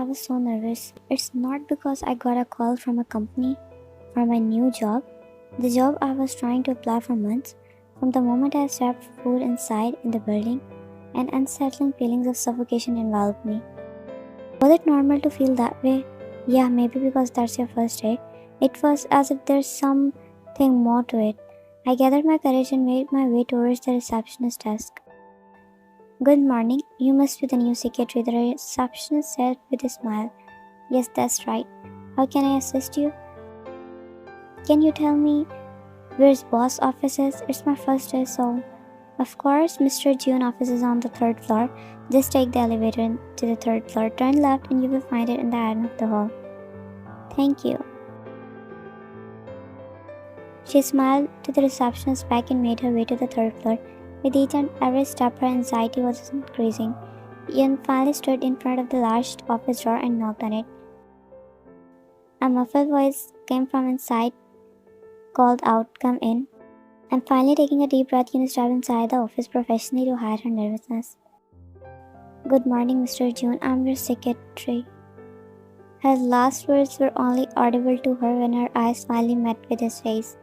was so nervous. It's not because I got a call from a company for my new job, the job I was trying to apply for months. From the moment I stepped foot inside in the building, an unsettling feelings of suffocation enveloped me. Was it normal to feel that way? Yeah, maybe because that's your first day. It was as if there's something more to it. I gathered my courage and made my way towards the receptionist's desk. Good morning. You must be the new secretary, the receptionist said with a smile. Yes, that's right. How can I assist you? Can you tell me where's boss office is? It's my first day, so... Of course, Mr. June office is on the third floor. Just take the elevator to the third floor, turn left and you will find it in the end of the hall. Thank you. She smiled to the receptionist back and made her way to the third floor. With each and every step, her anxiety was increasing. Ian finally stood in front of the large office door and knocked on it. A muffled voice came from inside, called out, "Come in." And finally taking a deep breath, Ian stepped inside the office professionally to hide her nervousness. Good morning, Mr. June. I'm your secretary. Her last words were only audible to her when her eyes finally met with his face.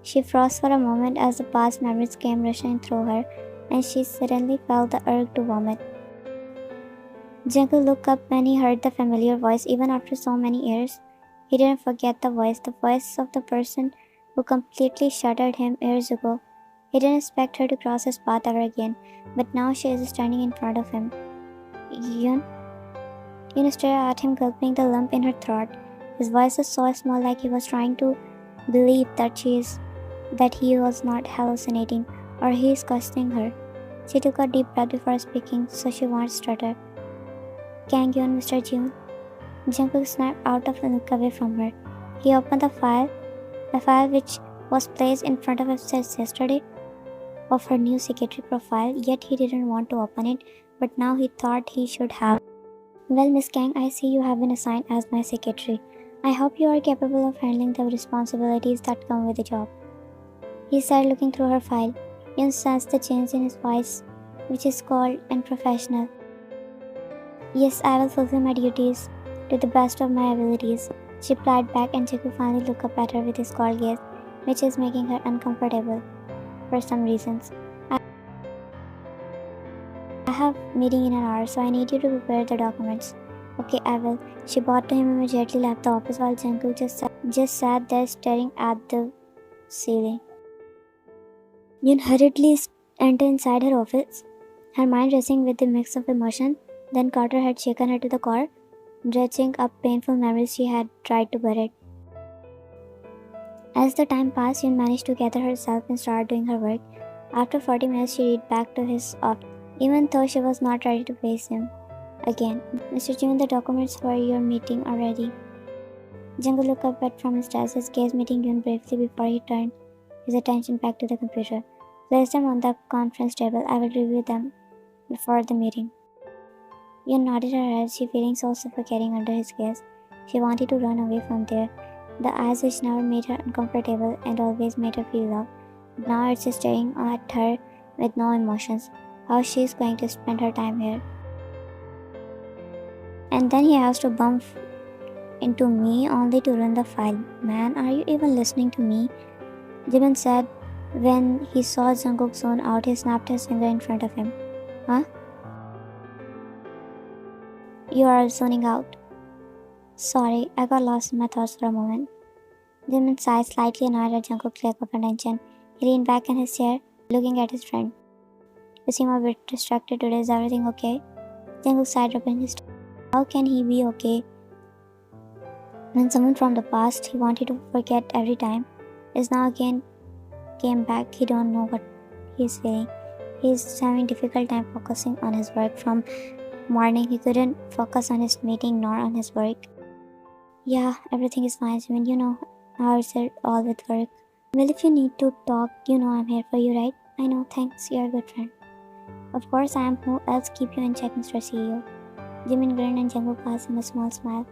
She froze for a moment as the past memories came rushing through her, and she suddenly felt the urge to vomit. Jungkook looked up when he heard the familiar voice. Even after so many years, he didn't forget the voice of the person who completely shattered him years ago. He didn't expect her to cross his path ever again, but now she is standing in front of him. Yun stared at him, gulping the lump in her throat. His voice was so small, like he was trying to believe that he was not hallucinating or he is questioning her. She took a deep breath before speaking, so she won't stutter. Kang Yun, Mr. June. Jungkook snapped out of a look away from her. He opened the file which was placed in front of him since yesterday of her new secretary profile, yet he didn't want to open it, but now he thought he should have. Well, Miss Kang, I see you have been assigned as my secretary. I hope you are capable of handling the responsibilities that come with the job, he said, looking through her file. Yun sensed the change in his voice, which is cold and professional. Yes, I will fulfill my duties to the best of my abilities, she replied back, and Jungkook finally looked up at her with his cold gaze, which is making her uncomfortable for some reasons. I have a meeting in an hour, so I need you to prepare the documents. Okay, I will. She bowed to him and immediately left the office while Jungkook just sat there staring at the ceiling. Yun hurriedly entered inside her office, her mind racing with a mix of emotion. Then Carter had shaken her to the core, dredging up painful memories she had tried to bury. As the time passed, Yun managed to gather herself and start doing her work. After 40 minutes, she read back to his office, even though she was not ready to face him again. Mr. June, the documents for your meeting are ready. Jungkook looked up from his desk, his gaze meeting Yun briefly before he turned his attention back to the computer. Place them on the conference table. I will review them before the meeting. Yun nodded her head, she feeling so suffocating under his gaze. She wanted to run away from there. The eyes which never made her uncomfortable and always made her feel love. But now it's staring at her with no emotions. How she is going to spend her time here. And then he has to bump into me only to run the file. Man, are you even listening to me? Jimin said. When he saw Jungkook zone out, he snapped his finger in front of him. Huh? You are zoning out. Sorry, I got lost in my thoughts for a moment. Jimin sighed, slightly annoyed at Jungkook's lack of attention. He leaned back in his chair, looking at his friend. You seem a bit distracted today. Is everything okay? Jungkook sighed, rubbing his chin. How can he be okay when someone from the past he wanted to forget every time is now again came back? He don't know what he's feeling. He's having difficult time focusing on his work. From morning he couldn't focus on his meeting nor on his work. Yeah, everything is fine, Jimin. You know how is it all with work. Well, if you need to talk, you know I'm here for you, right? I know, thanks, you're a good friend. Of course I am. Who else keep you in check, Mr. CEO? Jimin grinned and Jungkook passed him a small smile.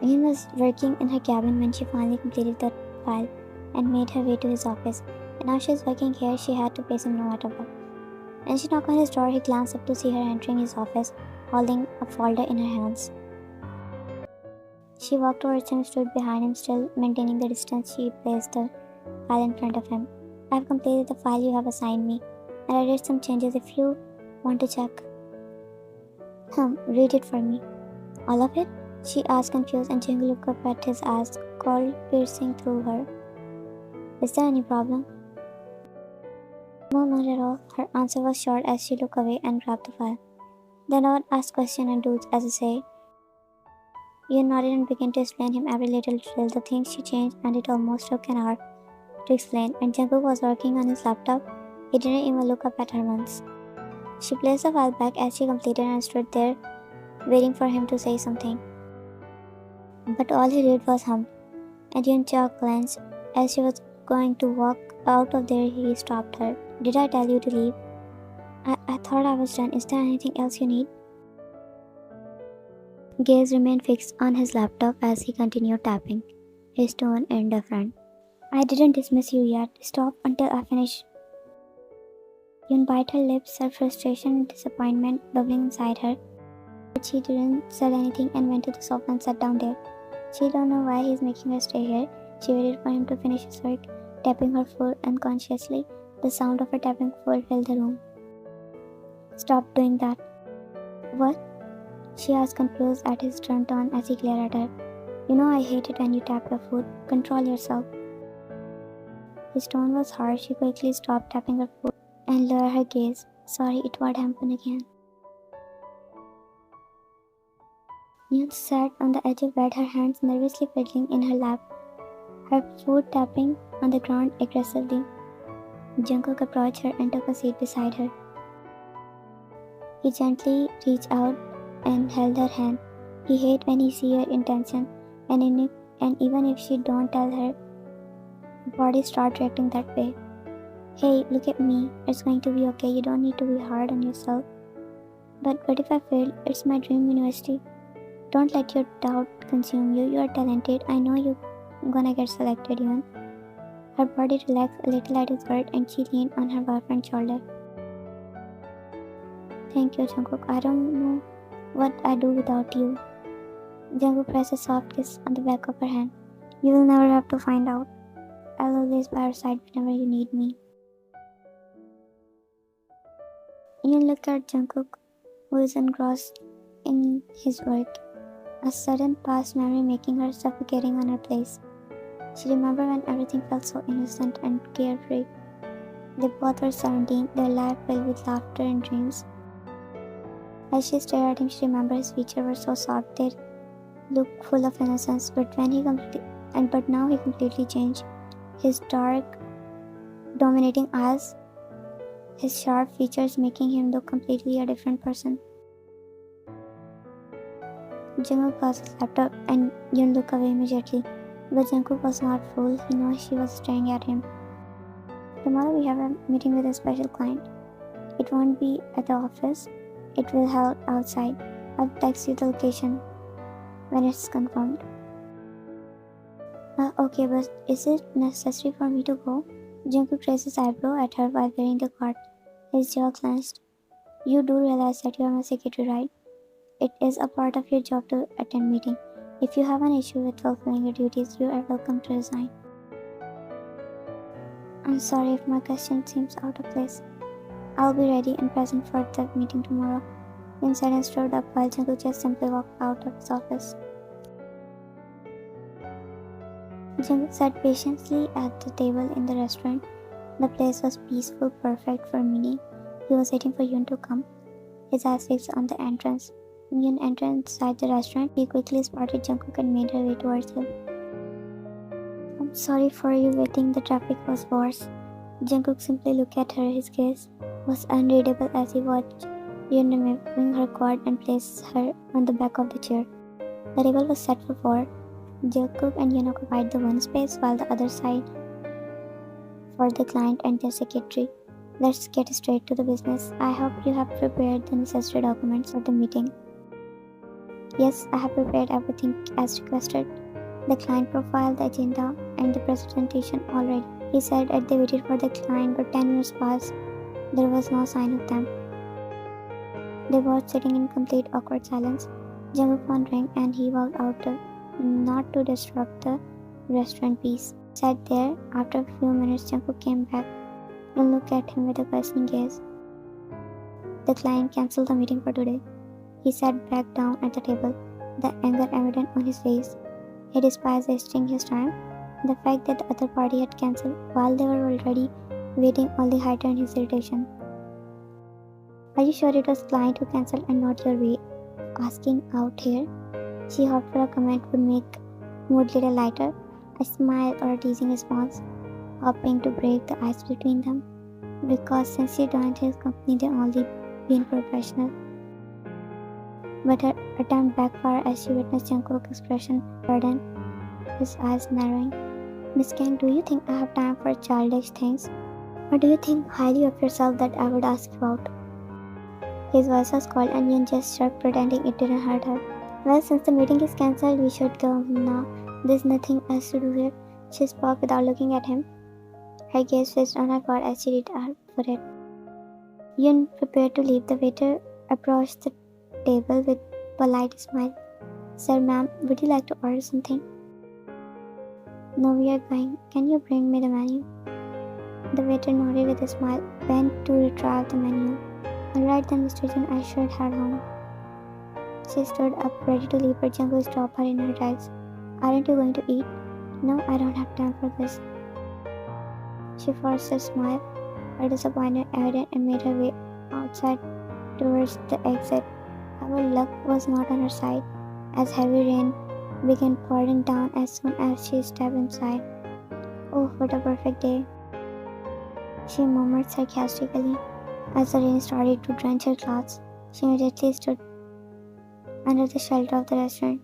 Yin was working in her cabin when she finally completed the file and made her way to his office. And now she's working here, she had to face him no matter what. When she knocked on his door, he glanced up to see her entering his office, holding a folder in her hands. She walked towards him, stood behind him, still maintaining the distance. She placed the file in front of him. I have completed the file you have assigned me, and I did some changes if you want to check. Read it for me. All of it? She asked, confused, and Jungkook looked up at his eyes, cold piercing through her. Is there any problem? No, not at all. Her answer was short as she looked away and grabbed the file. Then I would ask question and do as I say. Ian nodded and began to explain him every little detail, the things she changed, and it almost took an hour to explain. When Jungkook was working on his laptop, he didn't even look up at her once. She placed the file back as she completed and stood there, waiting for him to say something. But all he did was hum, and Jungkook glanced. As she was going to walk out of there, he stopped her. Did I tell you to leave? I thought I was done. Is there anything else you need? Gaze remained fixed on his laptop as he continued tapping, his tone indifferent. I didn't dismiss you yet. Stop until I finish. Yun bit her lips, her frustration and disappointment bubbling inside her. But she didn't say anything and went to the sofa and sat down there. She don't know why he's making her stay here. She waited for him to finish his work, tapping her foot unconsciously. The sound of her tapping foot filled the room. Stop doing that. What? She asked, confused at his stern tone as he glared at her. You know I hate it when you tap your foot. Control yourself. His tone was harsh. She quickly stopped tapping her foot and lowered her gaze. Sorry, it won't happen again. Yun sat on the edge of bed, her hands nervously fiddling in her lap, her foot tapping on the ground aggressively. Jungkook approached her and took a seat beside her. He gently reached out and held her hand. He hates when he sees her intention, and even if she don't tell her body starts reacting that way. Hey, look at me. It's going to be okay. You don't need to be hard on yourself. But what if I fail? It's my dream university. Don't let your doubt consume you. You are talented. I know you're gonna get selected, Yun. Her body relaxed a little at his word and she leaned on her boyfriend's shoulder. Thank you, Jungkook. I don't know what I'd do without you. Jungkook pressed a soft kiss on the back of her hand. You will never have to find out. I'll always be by your side whenever you need me. Yun looked at Jungkook, who is engrossed in his work, a sudden past memory making her suffocating on her place. She remembered when everything felt so innocent and carefree. They both were 17, their life filled with laughter and dreams. As she stared at him, she remembered his features were so soft they looked full of innocence. But now he completely changed. His dark, dominating eyes, his sharp features making him look completely a different person. Jungkook closed his laptop and Yun looked away immediately. But Jungkook was not fooled. He knew she was staring at him. Tomorrow we have a meeting with a special client. It won't be at the office. It will held outside. I'll text you the location when it's confirmed. Okay, but is it necessary for me to go? Jungkook raised his eyebrow at her while wearing the card. His jaw clenched. You do realize that you are my secretary, right? It is a part of your job to attend meeting. If you have an issue with fulfilling your duties, you are welcome to resign. I'm sorry if my question seems out of place. I'll be ready and present for the meeting tomorrow. Yun said and stood up while Jungkook just simply walked out of his office. Jungkook sat patiently at the table in the restaurant. The place was peaceful, perfect for a meeting. He was waiting for Yun to come, his eyes fixed on the entrance. When Yun entered inside the restaurant, he quickly spotted Jungkook and made her way towards him. I'm sorry for you waiting, the traffic was worse. Jungkook simply looked at her. His gaze was unreadable as he watched Yun removing her cord and placed her on the back of the chair. The table was set for four. Jungkook and Yun occupied the one space while the other side for the client and their secretary. Let's get straight to the business. I hope you have prepared the necessary documents for the meeting. Yes, I have prepared everything as requested. The client profile, the agenda, and the presentation already. He said as they waited for the client, but 10 minutes passed There was no sign of them. They were sitting in complete awkward silence. Jungkook phone rang and he walked out not to disrupt the restaurant peace. Sat there. After a few minutes, Jungkook came back and looked at him with a questioning gaze. The client cancelled the meeting for today. He sat back down at the table, the anger evident on his face. He despised wasting his time. The fact that the other party had cancelled while they were already waiting only heightened his irritation. Are you sure it was client who cancelled and not your way asking out here? She hoped for a comment would make mood little lighter, a smile or a teasing response, hoping to break the ice between them. Because since she joined his company, they only been professional. But her attempt backfired as she witnessed Jungkook's expression burden, his eyes narrowing. Miss Kang, do you think I have time for childish things? Or do you think highly of yourself that I would ask you out? His voice was cold and Yun just shrugged, pretending it didn't hurt her. Well, since the meeting is cancelled, we should go now. There's nothing else to do here. She spoke without looking at him. Her gaze fixed on her card as she read for it. Yun prepared to leave. The waiter approached the table with polite smile. Sir, ma'am, would you like to order something? No, we are going. Can you bring me the menu? The waiter nodded with a smile, bent to retrieve the menu. Alright then, Mr. Jun, I should head home. She stood up, ready to leave, but Jungkook stopped her in her tracks. Aren't you going to eat? No, I don't have time for this. She forced a smile, her disappointment evident, and made her way outside towards the exit. However, luck was not on her side, as heavy rain began pouring down as soon as she stepped inside. Oh, what a perfect day, she murmured sarcastically. As the rain started to drench her clothes, she immediately stood under the shelter of the restaurant.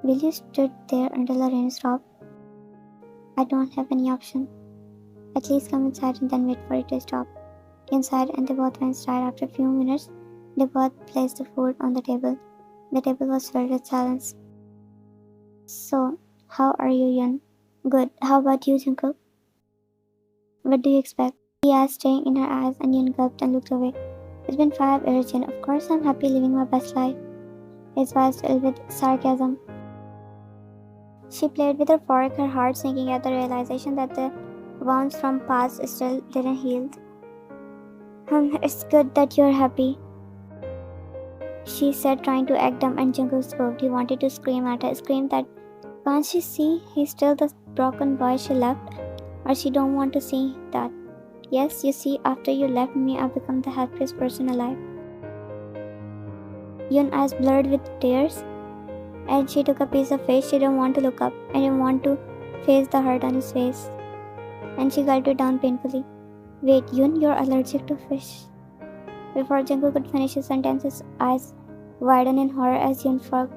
Will you stood there until the rain stopped? I don't have any option. At least come inside and then wait for it to stop. Inside, and they both went inside. After a few minutes, they both placed the food on the table. The table was filled with silence. So, how are you, Yun? Good. How about you, Jungkook? What do you expect? He asked, staring in her eyes, and Yun gulped and looked away. It's been 5 years, Yun. Of course I'm happy living my best life. His voice filled with sarcasm. She played with her fork, her heart sinking at the realization that the wounds from past still didn't heal. It's good that you're happy, she said, trying to act dumb, and Jungkook spoke. He wanted to scream at her, scream that can't she see he's still the broken boy she left? Or she don't want to see that. Yes, you see, after you left me, I've become the happiest person alive. Yun's eyes blurred with tears, and she took a piece of fish. She didn't want to look up, and didn't want to face the hurt on his face. And she gulped it down painfully. Wait, Yun, you're allergic to fish. Before Jungkook could finish his sentence, his eyes widened in horror as Yun's fork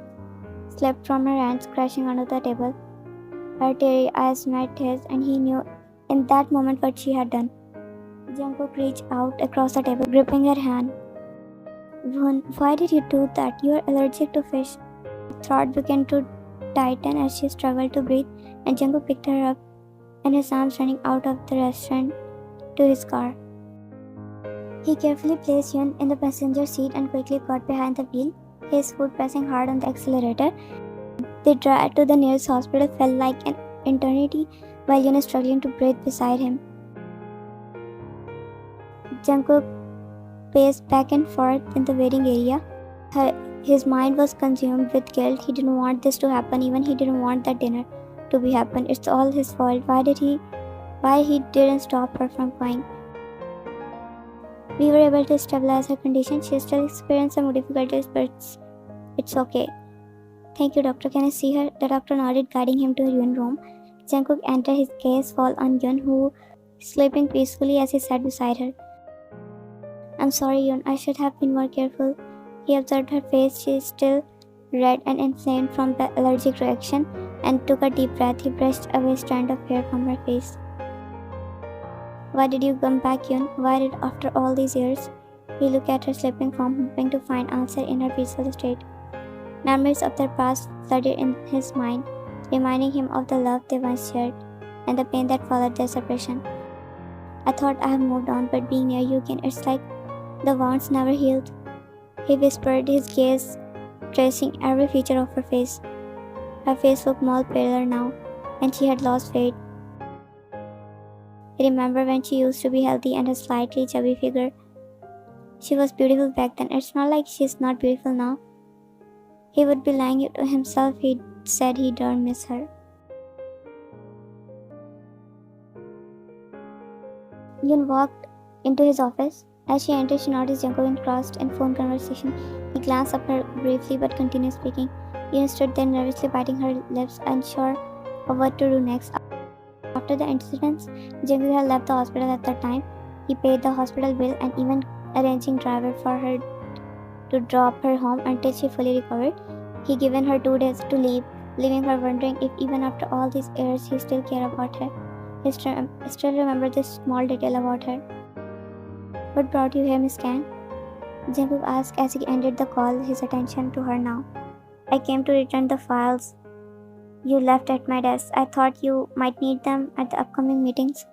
slipped from her hands, crashing onto the table. Her teary eyes met his, and he knew in that moment what she had done. Jungkook reached out across the table, gripping her hand. Yun, why did you do that? You are allergic to fish. Her throat began to tighten as she struggled to breathe, and Jungkook picked her up, and his arms running out of the restaurant to his car. He carefully placed Yun in the passenger seat and quickly got behind the wheel, his foot pressing hard on the accelerator. The drive to the nearest hospital felt like an eternity while Yun was struggling to breathe beside him. Jungkook paced back and forth in the waiting area. His mind was consumed with guilt. He didn't want this to happen. Even he didn't want that dinner to be happen. It's all his fault. Why he didn't stop her from crying? We were able to stabilize her condition. She still experienced some difficulties, but it's okay. Thank you, doctor. Can I see her? The doctor nodded, guiding him to Yun's room. Jungkook entered, his gaze fall on Yun, who was sleeping peacefully as he sat beside her. I'm sorry, Yun. I should have been more careful. He observed her face. She is still red and inflamed from the allergic reaction, and took a deep breath. He brushed away a strand of hair from her face. Why did you come back, Yun? Why did after all these years? He looked at her sleeping form, hoping to find answer in her peaceful state. Memories of their past flooded in his mind, reminding him of the love they once shared and the pain that followed their separation. I thought I have moved on, but being near you again, it's like the wounds never healed. He whispered, his gaze tracing every feature of her face. Her face looked more paler now, and she had lost weight. I remember when she used to be healthy and a slightly chubby figure. She was beautiful back then. It's not like she's not beautiful now. He would be lying to himself. He said he don't miss her. Yoon walked into his office. As she entered, she noticed Jungkook engrossed in phone conversation. He glanced up her briefly but continued speaking. Yoon stood there nervously biting her lips, unsure of what to do next. After the incidents, Jungkook had left the hospital at that time. He paid the hospital bill and even arranging driver for her to drop her home until she fully recovered. He given her 2 days to leave, leaving her wondering if even after all these years he still cared about her. He still remembered this small detail about her. What brought you here, Miss Kang? Jungkook asked as he ended the call, his attention to her now. I came to return the files you left at my desk. I thought you might need them at the upcoming meetings.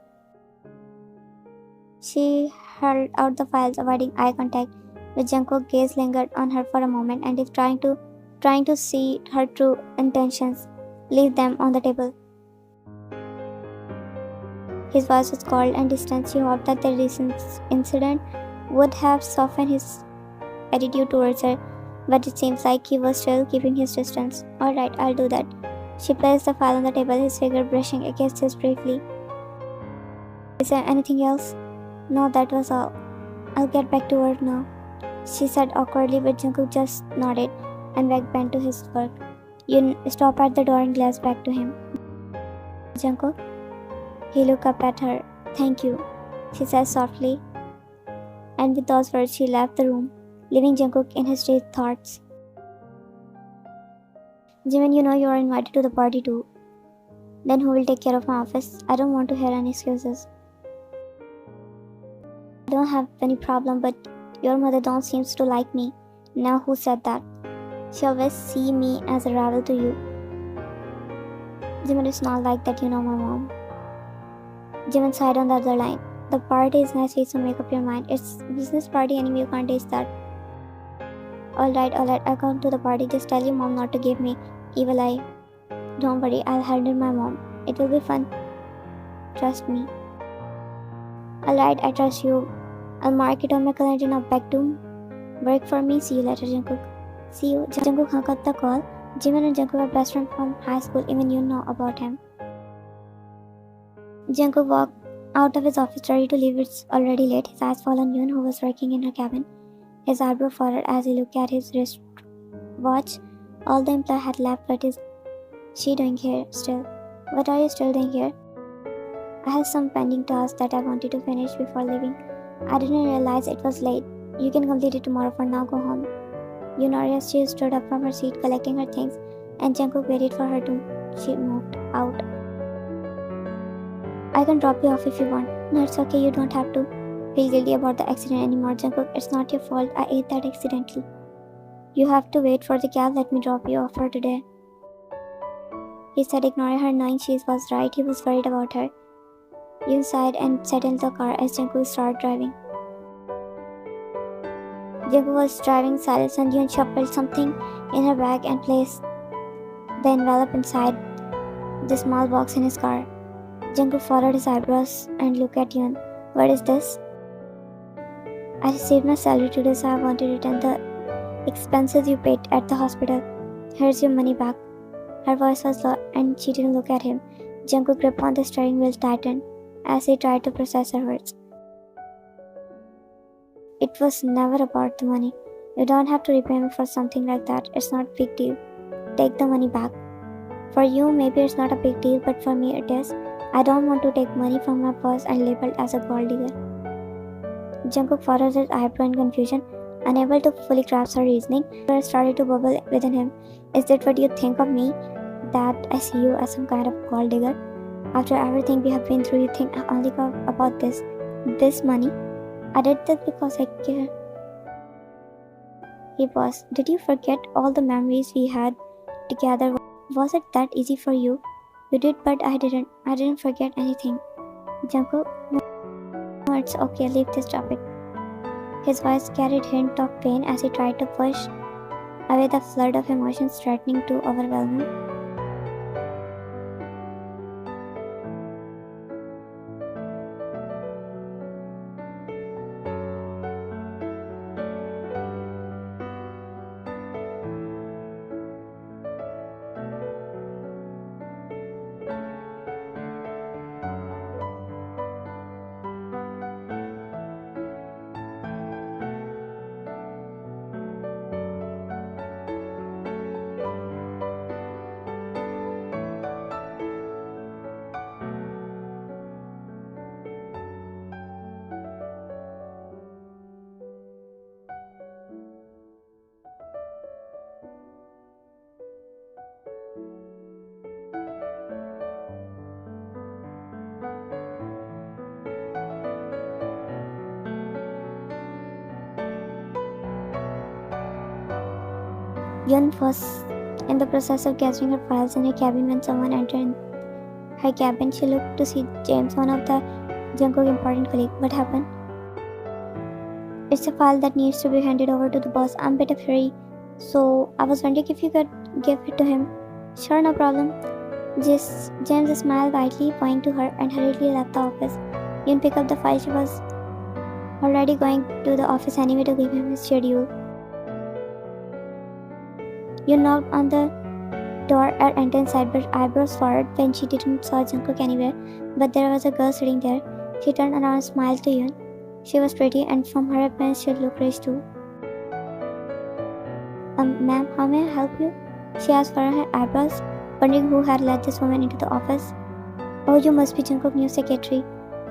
She held out the files, avoiding eye contact, but Jungkook's gaze lingered on her for a moment and if trying to see her true intentions. Leave them on the table. His voice was cold and distant. She hoped that the recent incident would have softened his attitude towards her, but it seems like he was still keeping his distance. Alright, I'll do that. She placed the file on the table, his finger brushing against his briefly. Is there anything else? No, that was all. I'll get back to work now, she said awkwardly, but Jungkook just nodded and went to his work. You stop at the door and glanced back to him. Jungkook? He looked up at her. Thank you, she said softly, and with those words she left the room, leaving Jungkook in his deep thoughts. Jimin, you know you are invited to the party too. Then who will take care of my office? I don't want to hear any excuses. I don't have any problem, but your mother don't seems to like me. Now who said that? She always see me as a rival to you. Jimin, it's not like that, you know my mom. Jimin sighed on the other line. The party is nice, so make up your mind. It's business party anyway, you can't taste that. Alright, I'll come to the party. Just tell your mom not to give me evil eye. Don't worry, I'll handle my mom. It will be fun. Trust me. Alright, I trust you. I'll mark it on my calendar now. Back to work for me. See you later, Jungkook. See you. Jungkook hung up the call. Jimin and Jungkook are best friends from high school. Even you know about him. Jungkook walked out of his office ready to leave. It's already late. His eyes fall on Yoon, who was working in her cabin. His eyebrow furrowed as he looked at his wristwatch. All the employee had left, but is she doing here still? What are you still doing here? I have some pending tasks that I wanted to finish before leaving. I didn't realize it was late. You can complete it tomorrow. For now, go home. Yunoria, she stood up from her seat, collecting her things, and Jungkook waited for her to. She moved out. I can drop you off if you want. No, it's okay. You don't have to feel guilty about the accident anymore, Jungkook. It's not your fault. I ate that accidentally. You have to wait for the cab. Let me drop you off for today. He said, ignoring her, knowing she was right. He was worried about her. Yoon sighed and sat in the car as Jungkook started driving. Jungkook was driving silence and Yoon shuffled something in her bag and placed the envelope inside the small box in his car. Jungkook followed his eyebrows and looked at Yoon. What is this? I received my salary today, so I want to return the expenses you paid at the hospital. Here's your money back. Her voice was low and she didn't look at him. Jungkook grip on the steering wheel tightened as he tried to process her words. It was never about the money. You don't have to repay me for something like that. It's not a big deal. Take the money back. For you, maybe it's not a big deal, but for me it is. I don't want to take money from my boss and labeled as a gold digger. Jungkook furrowed his eyebrow in confusion, unable to fully grasp her reasoning. Fear started to bubble within him. Is that what you think of me? That I see you as some kind of gold digger? After everything we have been through, you think I only care about this money? I did that because I care. He paused. Did you forget all the memories we had together? Was it that easy for you? You did, but I didn't. I didn't forget anything. Jungkook, it's okay, leave this topic. His voice carried hint of pain as he tried to push away the flood of emotions threatening to overwhelm him. Yun was in the process of gathering her files in her cabin when someone entered her cabin. She looked to see James, one of the Jungkook important colleague. What happened? It's a file that needs to be handed over to the boss. I'm a bit of a hurry, so I was wondering if you could give it to him. Sure, no problem. James smiled widely, pointing to her, and hurriedly left the office. Yun picked up the file. She was already going to the office anyway to give him his schedule. Yun knocked on the door at entrance, eyebrows furrowed when she didn't saw Jungkook anywhere, but there was a girl sitting there. She turned around and smiled to Yun. She was pretty, and from her appearance she looked rich too. Ma'am, how may I help you? She asked, furrowing her eyebrows, wondering who had let this woman into the office. Oh, you must be Jungkook's new secretary.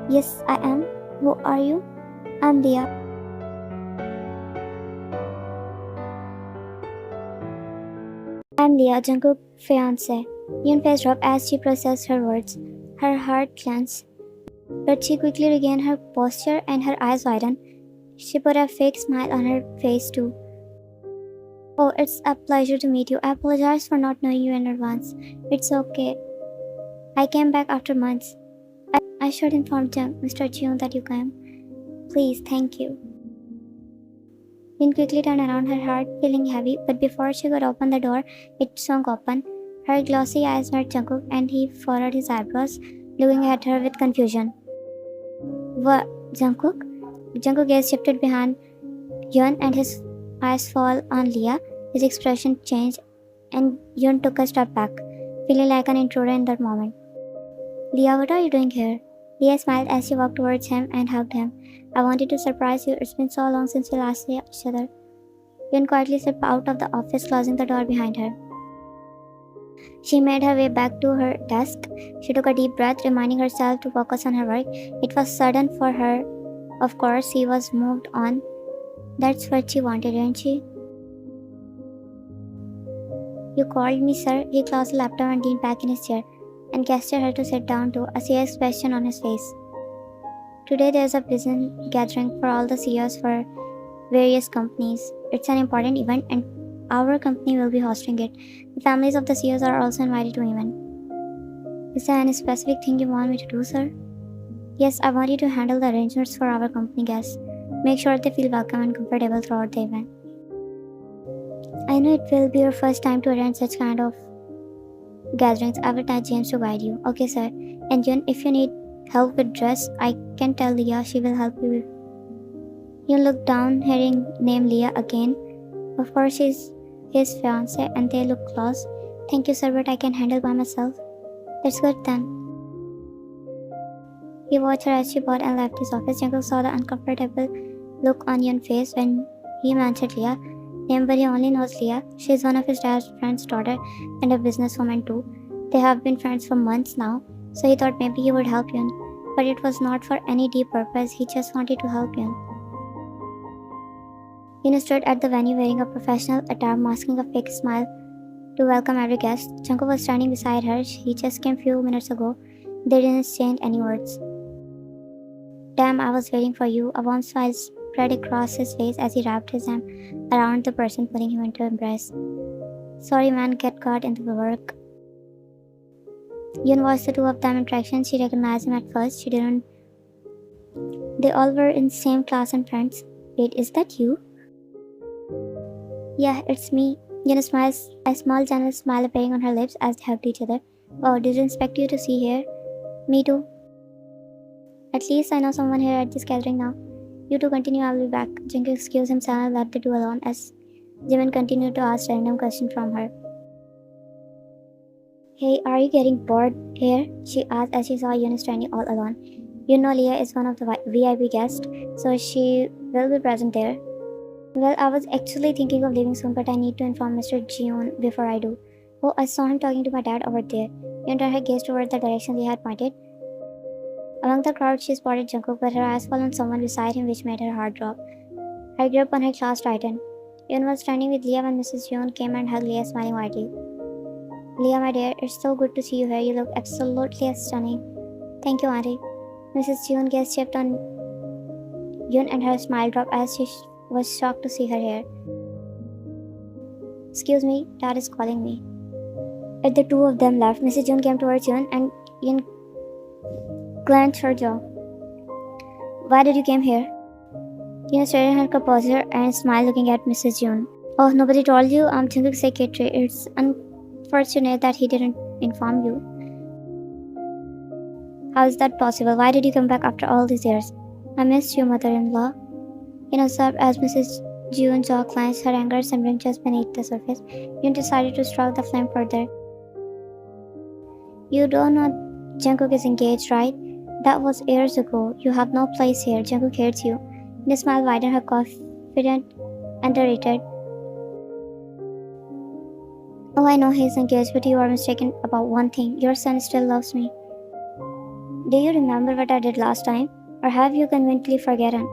Yes, I am. Who are you? I'm Leah. I'm Leah, Jungkook's fiancée. Yun's face dropped as she processed her words. Her heart clenched, but she quickly regained her posture and her eyes widened. She put a fake smile on her face too. Oh, it's a pleasure to meet you. I apologize for not knowing you in advance. It's okay. I came back after months. I should inform Mr. Jung that you came. Please, thank you. Yun quickly turned around, her heart feeling heavy, but before she could open the door, it swung open. Her glossy eyes met Jungkook, and he furrowed his eyebrows, looking at her with confusion. What, Jungkook? Jungkook's gaze shifted behind Yun, and his eyes fell on Leah. His expression changed, and Yun took a step back, feeling like an intruder in that moment. Leah, what are you doing here? Leah smiled as she walked towards him and hugged him. I wanted to surprise you. It's been so long since we last saw each other. Yun quietly stepped out of the office, closing the door behind her. She made her way back to her desk. She took a deep breath, reminding herself to focus on her work. It was sudden for her. Of course, he was moved on. That's what she wanted, didn't she? You called me, sir? He closed the laptop and leaned back in his chair and gestured her to sit down too, a serious question on his face. Today there's a business gathering for all the CEOs for various companies. It's an important event and our company will be hosting it. The families of the CEOs are also invited to the event. Is there any specific thing you want me to do, sir? Yes, I want you to handle the arrangements for our company guests. Make sure they feel welcome and comfortable throughout the event. I know it will be your first time to attend such kind of gatherings. I will tell James to guide you. Okay, sir. And Yun, if you need help with dress, I can tell Leah. She will help you. Yun looked down, hearing name Leah again. Of course, she's his fiancée, and they look close. Thank you, sir, but I can handle by myself. That's good then. He watched her as she bought and left his office. Jungkook saw the uncomfortable look on Yun's face when he mentioned Leah. But he only knows Leah. She is one of his dad's friend's daughter and a businesswoman too. They have been friends for months now, so he thought maybe he would help Yun. But it was not for any deep purpose. He just wanted to help Yun. Yun stood at the venue wearing a professional attire, masking a fake smile to welcome every guest. Jungkook was standing beside her. He just came few minutes ago. They didn't exchange any words. Damn, I was waiting for you. A warm smile spread across his face as he wrapped his arm around the person, pulling him into embrace. Sorry man, get caught in the work. Yun watched the two of them interaction. She recognized him at first. She didn't They all were in same class and friends. Wait, is that you? Yeah, it's me. Smiles, a small gentle smile appearing on her lips as they hugged each other. Oh, didn't expect you to see here. Me too. At least I know someone here at this gathering now. You two continue, I'll be back. Jungkook excused himself and left the two alone as Jimin continued to ask random questions from her. Hey, are you getting bored here? She asked as she saw Yun standing all alone. You know Leah is one of the VIP guests, so she will be present there. Well, I was actually thinking of leaving soon, but I need to inform Mr. Jeon before I do. Oh, I saw him talking to my dad over there. Yun turned her gaze toward the direction he had pointed. Among the crowd, she spotted Jungkook, but her eyes fell on someone beside him, which made her heart drop. Her grip on her class tightened. Yun was standing with Leah when Mrs. Jeon came and hugged Leah, smiling widely. Leah, my dear, it's so good to see you here. You look absolutely stunning. Thank you, Auntie. Mrs. Jeon's gaze shifted on Yun and her smile dropped as she was shocked to see her here. Excuse me, Dad is calling me. As the two of them left, Mrs. Jeon came towards Yun and Yun clenched her jaw. Why did you come here? Yun stared at her composure and smiled looking at Mrs. Jeon. Oh, nobody told you? I'm Jungkook's secretary. It's unfortunate that he didn't inform you. How is that possible? Why did you come back after all these years? I missed you, mother-in-law. Yun observed as Mrs. Jeon's jaw clenched, her anger simmering just beneath the surface. Yun decided to stroke the flame further. You don't know Jungkook is engaged, right? That was years ago. You have no place here. Jungkook hates you. The smile widened, her confident, underrated. Oh, I know he's engaged, but you are mistaken about one thing. Your son still loves me. Do you remember what I did last time? Or have you conveniently forgotten?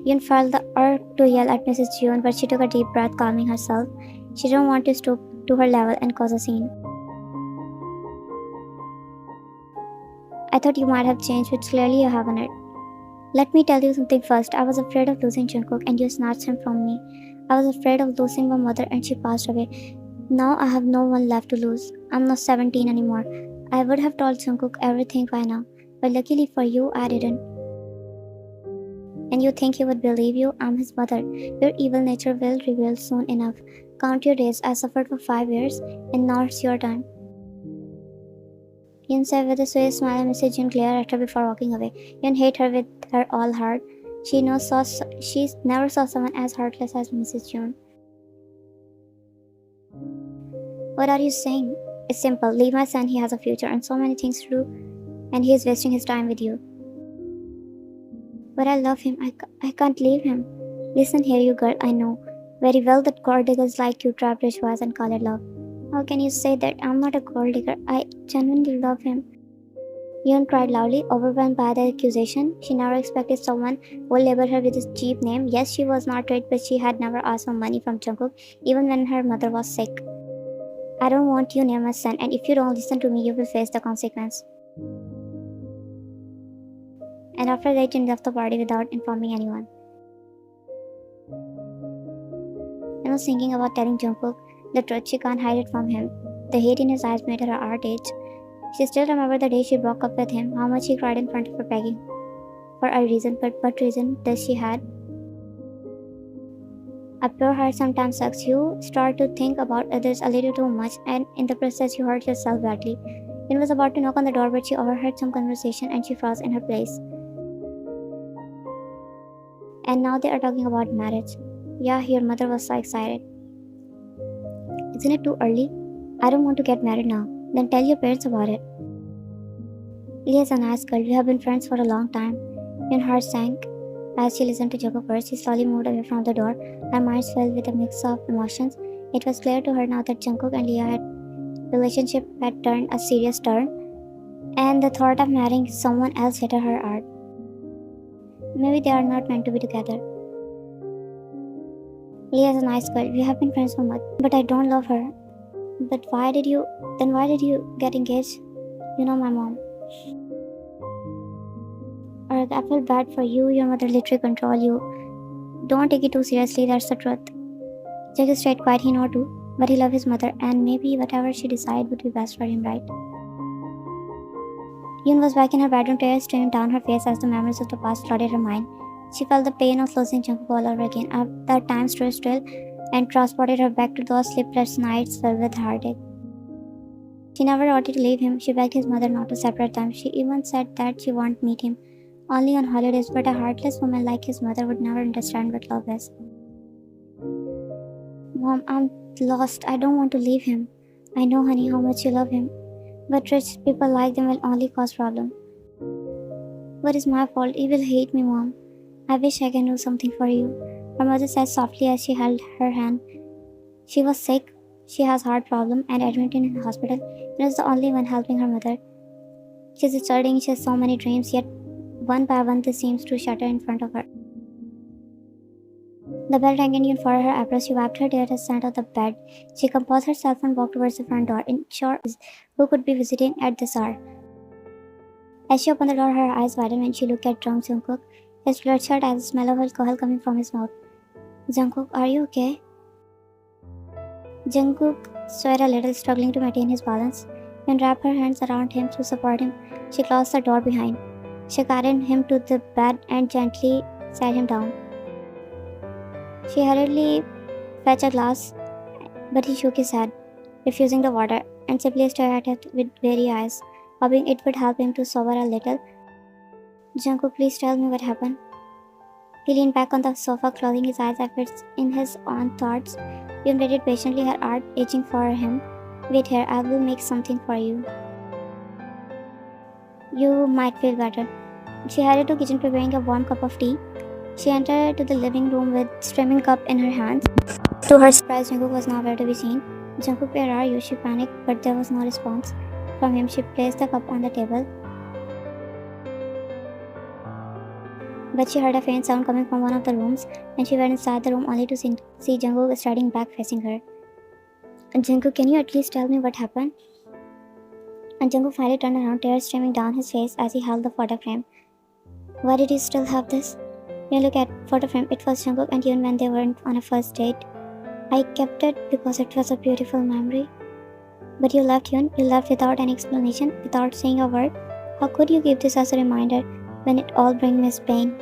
Yun felt the urge to yell at Mrs. Jeon, but she took a deep breath, calming herself. She didn't want to stoop to her level and cause a scene. I thought you might have changed, but clearly you haven't. Let me tell you something first. I was afraid of losing Jungkook and you snatched him from me. I was afraid of losing my mother and she passed away. Now I have no one left to lose. I'm not 17 anymore. I would have told Jungkook everything by now, but luckily for you, I didn't. And you think he would believe you? I'm his mother. Your evil nature will reveal soon enough. Count your days. I suffered for 5 years, and now it's your turn. Yun said with a sweet smile, and Mrs. Jun glared at her before walking away. Yun hated her with her all heart. She never saw someone as heartless as Mrs. Jun. What are you saying? It's simple. Leave my son. He has a future and so many things to do, and he is wasting his time with you. But I love him. I can't leave him. Listen here, you girl. I know very well that gold diggers like you trap rituals and call it love. How can you say that? I'm not a gold digger. I genuinely love him. Yun cried loudly, overwhelmed by the accusation. She never expected someone would label her with this cheap name. Yes, she was not rich, but she had never asked for money from Jungkook, even when her mother was sick. I don't want you near my son, and if you don't listen to me, you will face the consequence. And after that, Jin left the party without informing anyone. I was thinking about telling Jungkook the truth. She can't hide it from him. The hate in his eyes made her heart ache. She still remembered the day she broke up with him, how much he cried in front of her begging for a reason, but what reason does she had? A pure heart sometimes sucks. You start to think about others a little too much, and in the process you hurt yourself badly. Yin was about to knock on the door, but she overheard some conversation and she froze in her place. And now they are talking about marriage. Yeah, your mother was so excited. Isn't it too early? I don't want to get married now. Then tell your parents about it. Leah's a nice girl. We have been friends for a long time. Yun's heart sank as she listened to Jungkook's words. She slowly moved away from the door. Her mind filled with a mix of emotions. It was clear to her now that Jungkook and Leah's relationship had turned a serious turn, and the thought of marrying someone else hit her heart. Maybe they are not meant to be together. Leah is a nice girl. We have been friends for months, but I don't love her. But why did you get engaged? You know my mom. Or I feel bad for you. Your mother literally control you. Don't take it too seriously. That's the truth. Jungkook stayed quiet. He know too, but he loved his mother, and maybe whatever she decided would be best for him, right? Yoon was back in her bedroom, tears streaming down her face as the memories of the past flooded her mind. She felt the pain of losing Jungkook all over again. At that time stood still and transported her back to those sleepless nights filled with heartache. She never wanted to leave him. She begged his mother not to separate them. She even said that she won't meet him only on holidays, but a heartless woman like his mother would never understand what love is. Mom, I'm lost. I don't want to leave him. I know, honey, how much you love him. But rich people like them will only cause problems. What is my fault? He will hate me, Mom. I wish I can do something for you. Her mother said softly as she held her hand. She was sick. She has heart problem and admitted in the hospital. He was the only one helping her mother. She's studying. She has so many dreams, yet one by one they seems to shatter in front of her. The bell rang and for her apron. She wiped her tears and sat on the bed. She composed herself and walked towards the front door. In short, who could be visiting at this hour? As she opened the door, her eyes widened when she looked at Jungkook. His bloodshot eyes, the smell of alcohol coming from his mouth. Jungkook, are you okay? Jungkook sweated a little, struggling to maintain his balance. Yoon wrapped her hands around him to support him. She closed the door behind. She carried him to the bed and gently sat him down. She hurriedly fetched a glass, but he shook his head, refusing the water, and simply stared at it with weary eyes, hoping it would help him to sober a little. Jungkook, please tell me what happened. He leaned back on the sofa, closing his eyes efforts in his own thoughts. Yoon waited patiently, her heart aching for him. Wait here, I will make something for you. You might feel better. She hurried to the kitchen, preparing a warm cup of tea. She entered to the living room with steaming cup in her hands. To her surprise, Jungkook was nowhere to be seen. Jungkook, where are you? She panicked, but there was no response from him. She placed the cup on the table. But she heard a faint sound coming from one of the rooms, and she went inside the room only to see Jungkook standing back facing her. Jungkook, can you at least tell me what happened? And Jungkook finally turned around, tears streaming down his face as he held the photo frame. Why did you still have this? You look at photo frame. It was Jungkook and Yoon when they weren't on a first date. I kept it because it was a beautiful memory. But you left, Yoon. You left without any explanation, without saying a word. How could you keep this as a reminder when it all brings me pain?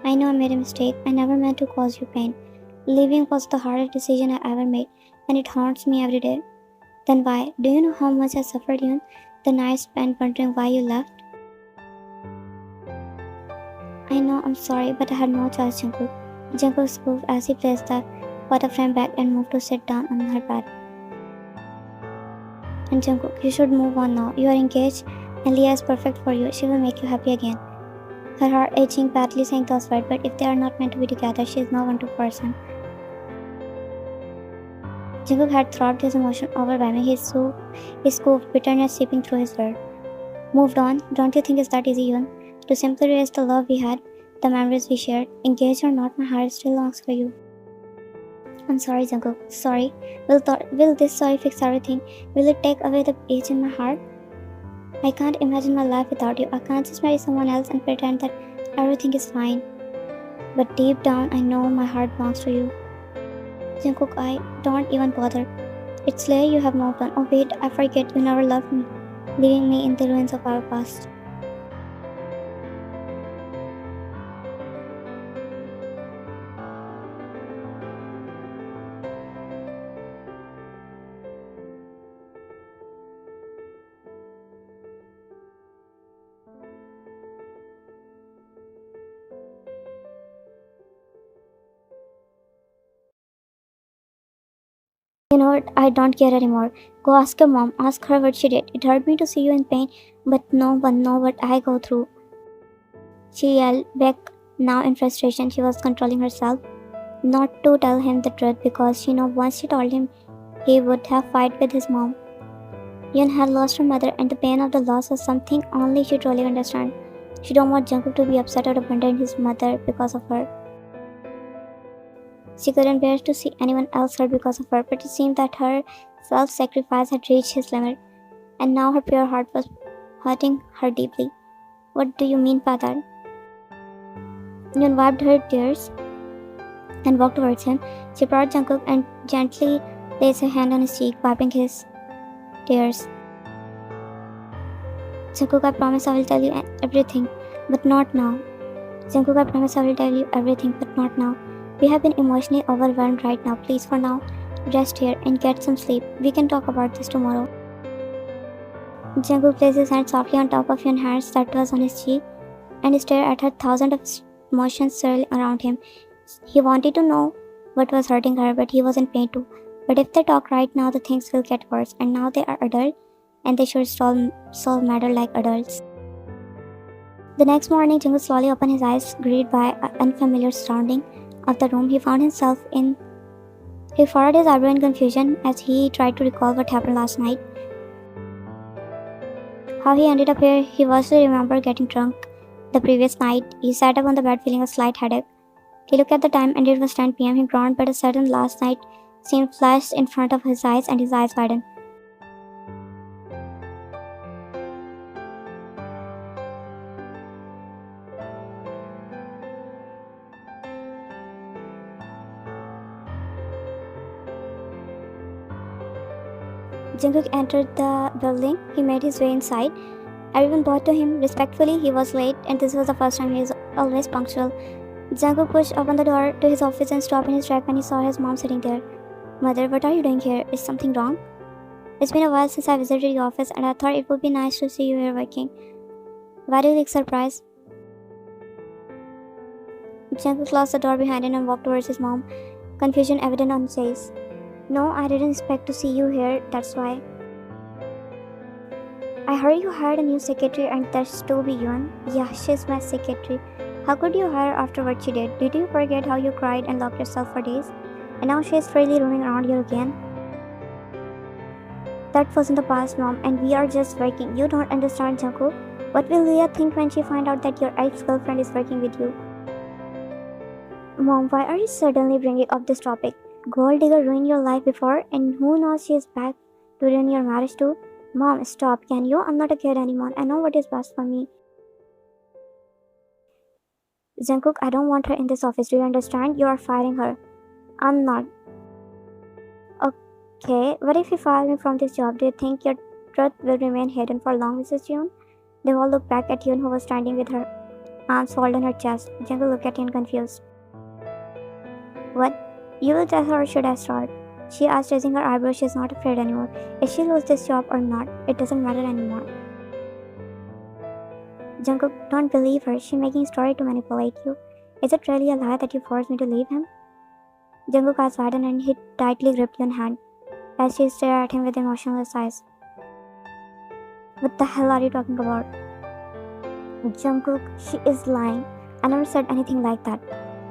I know I made a mistake. I never meant to cause you pain. Leaving was the hardest decision I ever made, and it haunts me every day. Then why? Do you know how much I suffered, Yoon? The night spent wondering why you left. I know, I'm sorry, but I had no choice, Jungkook. Jungkook spoke as he placed the photo frame back and moved to sit down on her bed. And Jungkook, you should move on now. You are engaged, and Leah is perfect for you. She will make you happy again. Her heart aching badly saying those words, but if they are not meant to be together, she is no one to force him. Jungkook had throbbed his emotion overwhelming. His scooped bitterness seeping through his word. Moved on? Don't you think it's that easy, Yoon? To simply erase the love we had, the memories we shared. Engaged or not, my heart still longs for you. I'm sorry, Jungkook. Sorry. Will this sorry fix everything? Will it take away the ache in my heart? I can't imagine my life without you. I can't just marry someone else and pretend that everything is fine. But deep down, I know my heart belongs to you. Jungkook, I don't even bother. It's clear you have moved on. Oh wait, I forget you never loved me, leaving me in the ruins of our past. You know what? I don't care anymore. Go ask your mom. Ask her what she did. It hurt me to see you in pain, but no one knows what I go through. She yelled back, now in frustration. She was controlling herself not to tell him the truth because she knew once she told him, he would have fight with his mom. Yoon had lost her mother, and the pain of the loss was something only she truly understands. She don't want Jungkook to be upset or abandon his mother because of her. She couldn't bear to see anyone else hurt because of her, but it seemed that her self-sacrifice had reached his limit, and now her pure heart was hurting her deeply. What do you mean by that? Yoon wiped her tears and walked towards him. She brought Jungkook and gently placed her hand on his cheek, wiping his tears. Jungkook, I promise I will tell you everything, but not now. Jungkook, I promise I will tell you everything, but not now. We have been emotionally overwhelmed right now. Please, for now, rest here and get some sleep. We can talk about this tomorrow. Jungkook placed his hand softly on top of Yun's hand that was on his cheek and stared at her, thousands of emotions swirling around him. He wanted to know what was hurting her, but he was in pain too. But if they talk right now, the things will get worse. And now they are adult, and they should solve matter like adults. The next morning, Jungkook slowly opened his eyes, greeted by an unfamiliar surrounding of the room. He found himself in. He furrowed his eyebrow in confusion as he tried to recall what happened last night. How he ended up here, he vaguely remembered getting drunk the previous night. He sat up on the bed feeling a slight headache. He looked at the time and it was 10 p.m. He groaned, but a sudden last night scene flashed in front of his eyes and his eyes widened. Jungkook entered the building. He made his way inside. Everyone bowed to him respectfully. He was late, and this was the first time he is always punctual. Jungkook pushed open the door to his office and stopped in his track when he saw his mom sitting there. Mother, what are you doing here? Is something wrong? It's been a while since I visited your office, and I thought it would be nice to see you here working. Why do you look surprised? Jungkook closed the door behind him and walked towards his mom, confusion evident on his face. No, I didn't expect to see you here, that's why. I heard you hired a new secretary and that's to be Yun. Yeah, she's my secretary. How could you hire after what she did? Did you forget how you cried and locked yourself for days? And now she's freely roaming around here again? That was in the past, Mom, and we are just working. You don't understand, Jungkook. What will Leah think when she finds out that your ex-girlfriend is working with you? Mom, why are you suddenly bringing up this topic? Gold digger ruined your life before, and who knows she is back to ruin your marriage too? Mom, stop, can you? I'm not a kid anymore. I know what is best for me. Jungkook, I don't want her in this office. Do you understand? You are firing her. I'm not. Okay, what if you fire me from this job? Do you think your truth will remain hidden for long, Mrs. Yoon? They all looked back at Yoon, who was standing with her arms folded on her chest. Jungkook looked at Yoon confused. What? You will tell her or should I start? She asked, raising her eyebrows. She is not afraid anymore. If she loses this job or not, it doesn't matter anymore. Jungkook, don't believe her. She's making a story to manipulate you. Is it really a lie that you forced me to leave him? Jungkook eyes widened and he tightly gripped Yoon's hand as she stared at him with emotionless eyes. What the hell are you talking about? Jungkook, she is lying. I never said anything like that.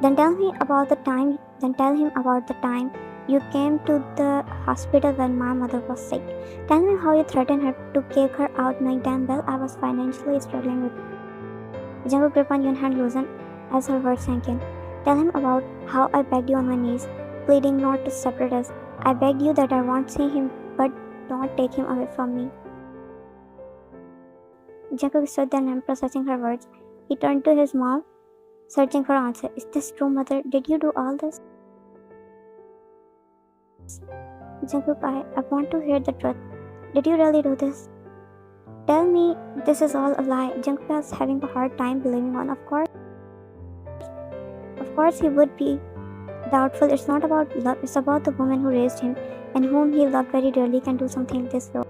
Then tell him about the time you came to the hospital when my mother was sick. Tell me how you threatened her to kick her out, knowing damn well I was financially struggling with. Jungkook gripped on Yoon's hand loosened as her words sank in. Tell him about how I begged you on my knees, pleading not to separate us. I begged you that I won't see him, but don't take him away from me. Jungkook stood there and processing her words. He turned to his mom, searching for an answer. Is this true, mother? Did you do all this? Jungkook, I want to hear the truth. Did you really do this? Tell me this is all a lie. Jungkook was having a hard time believing one. Of course he would be doubtful. It's not about love. It's about the woman who raised him and whom he loved very dearly can do something this low.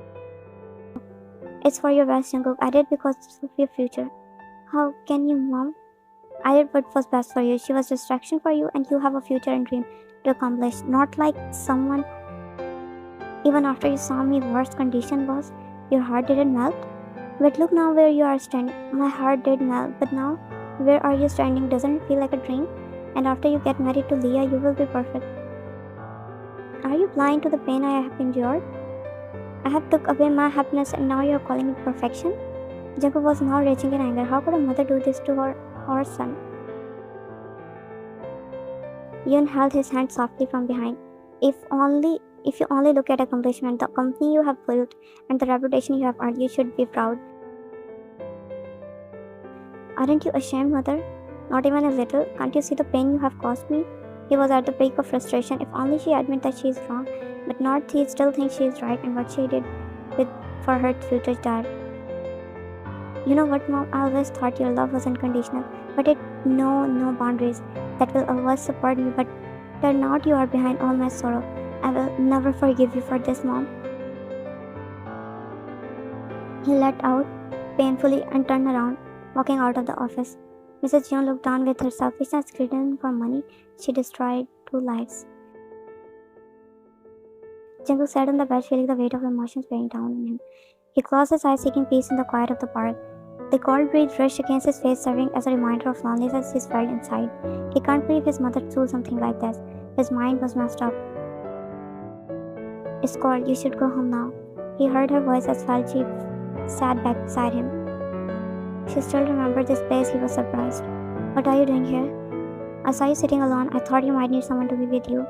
It's for your best, Jungkook. I did because of your future. How can you, Mom? I did what was best for you. She was distraction for you and you have a future and dream to accomplish. Not like someone. Even after you saw me worst condition was, your heart didn't melt. But look now where you are standing. My heart did melt, but now where are you standing? Doesn't it feel like a dream? And after you get married to Leah, you will be perfect. Are you blind to the pain I have endured? I have took away my happiness and now you are calling it perfection? Jungkook was now raging in anger. How could a mother do this to her son? Yoon held his hand softly from behind. If you only look at accomplishment, the company you have built and the reputation you have earned, you should be proud. Aren't you ashamed, mother? Not even a little. Can't you see the pain you have caused me? He was at the peak of frustration. If only she admit that she is wrong, but not he still thinks she is right and what she did for her future dad. You know what, Mom? I always thought your love was unconditional, but it no boundaries that will always support me. But turn out you are behind all my sorrow. I will never forgive you for this, Mom. He let out painfully and turned around, walking out of the office. Mrs. John looked down with her selfishness greeting for money. She destroyed two lives. Jungkook sat on the bed, feeling the weight of emotions weighing down on him. He closed his eyes, seeking peace in the quiet of the park. The cold breeze rushed against his face, serving as a reminder of loneliness he felt inside. He can't believe his mother threw something like this. His mind was messed up. It's cold. You should go home now. He heard her voice as Falchi sat back beside him. She still remembered this place. He was surprised. What are you doing here? I saw you sitting alone. I thought you might need someone to be with you.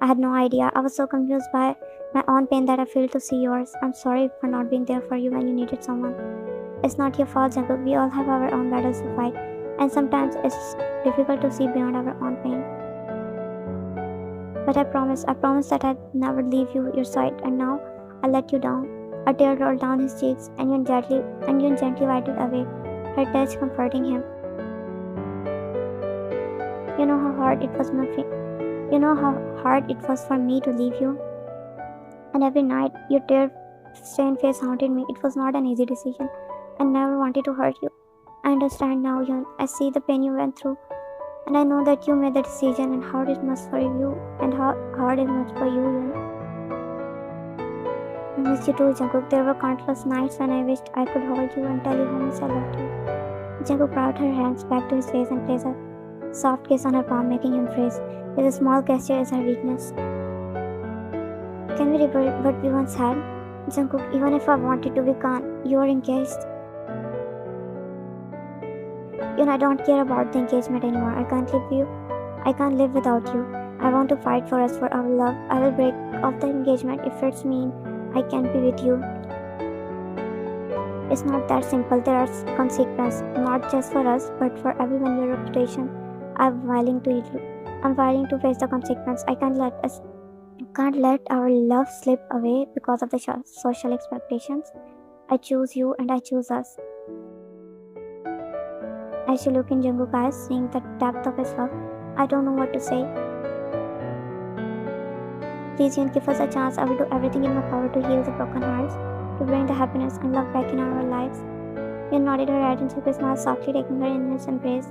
I had no idea. I was so confused by my own pain that I failed to see yours. I'm sorry for not being there for you when you needed someone. It's not your fault, Jungkook. We all have our own battles to fight, and sometimes it's difficult to see beyond our own pain. But I promised that I'd never leave your side, and now I let you down. A tear rolled down his cheeks, and you gently wiped it away, her touch comforting him. You know how hard it was for me to leave you, and every night your tear-stained face haunted me. It was not an easy decision. I never wanted to hurt you. I understand now, Yun. I see the pain you went through, and I know that you made the decision and how it must for you and how hard it must for you, Yun. I miss you too, Jungkook. There were countless nights when I wished I could hold you and tell you how much I loved you. Jungkook brought her hands back to his face and placed a soft kiss on her palm, making him freeze. His small gesture is her weakness. Can we rebuild what we once had? Jungkook, even if I wanted to, we can't. You are engaged. I don't care about the engagement anymore. I can't live without you. I want to fight for us, for our love. I will break off the engagement if it's mean I can't be with you. It's not that simple. There are consequences, not just for us, but for everyone. Your reputation. I'm willing to face the consequence. I can't let our love slip away because of the social expectations. I choose you and I choose us. As she looked in Jungkook's eyes, seeing the depth of his love, I don't know what to say. Please, Yun, give us a chance. I will do everything in my power to heal the broken hearts, to bring the happiness and love back in our lives. Yun nodded her head and Jungkook smiled softly, taking her in his embrace.